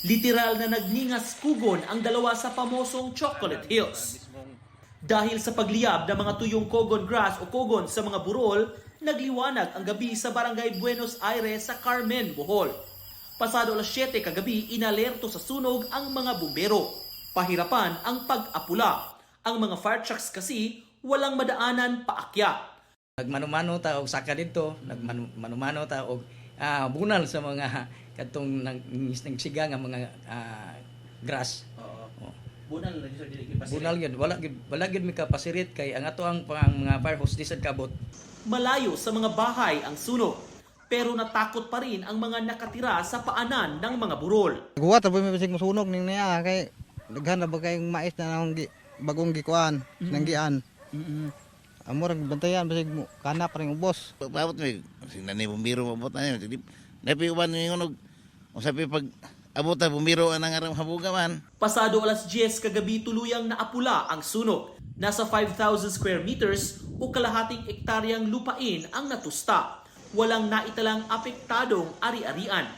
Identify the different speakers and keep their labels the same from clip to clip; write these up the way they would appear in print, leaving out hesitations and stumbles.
Speaker 1: Literal na nagningas kugon ang dalawa sa pamosong Chocolate Hills. Dahil sa pagliyab ng mga tuyong kogon grass o kogon sa mga burol, nagliwanag ang gabi sa Barangay Buenos Aires sa Carmen, Bohol. Pasado alas 7 kagabi, inalerto sa sunog ang mga bumbero. Pahirapan ang pag-apula. Ang mga fire trucks kasi walang madaanan paakyat.
Speaker 2: Nagmanumano ta og saka dito, nagmanumano ta og bunal sa mga katong nagsiga nga mga grass.
Speaker 1: Bunal na dili
Speaker 2: Bunal gyud, wala gyud mi kapasirit kay ang ato ang mga fire hose disad kabot.
Speaker 1: Malayo sa mga bahay ang sunog, pero natakot pa rin ang mga nakatira sa paanan ng mga burol.
Speaker 3: Guwa tapos may bisig masunog ning niya kay daghan na ba kayong mais na nang bagong gikuan nanggian. Amor ang bantayan bisig kana pa ring ubos.
Speaker 4: Pabot mi sing nani bumbiro mabot na ni. Napi uban ni ngonog. Usapi pag abot ta bumbiro anang aram habuga man.
Speaker 1: Pasado alas 10 kagabi tuluyang naapula ang sunog. Nasa 5,000 square meters o kalahating ektaryang lupain ang natusta. Walang naitalang apektadong ari-arian.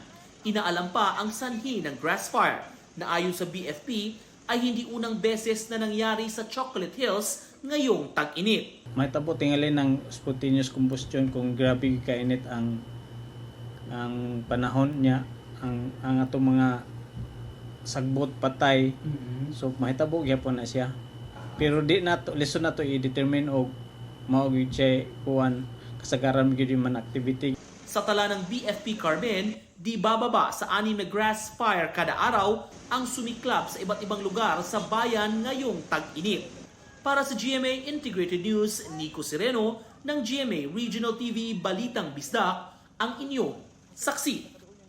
Speaker 1: Inaalam pa ang sanhi ng grass fire na ayon sa BFP ay hindi unang beses na nangyari sa Chocolate Hills ngayong tag-init.
Speaker 5: May tabo tingali ng spontaneous combustion kung grabe kainit ang panahon niya, ang atong mga sagbot patay. So mahitabo gyapon na siya. Pero di na to lesson na to i-determine og mao gyud siya kuan kasagaran gyud man activity.
Speaker 1: Sa tala ng BFP Carmen, di bababa sa 6 na grass fire kada araw ang sumiklab sa iba't ibang lugar sa bayan ngayong tag-init. Para sa GMA Integrated News, Nico Sereno ng GMA Regional TV Balitang Bisdak, ang inyong saksi.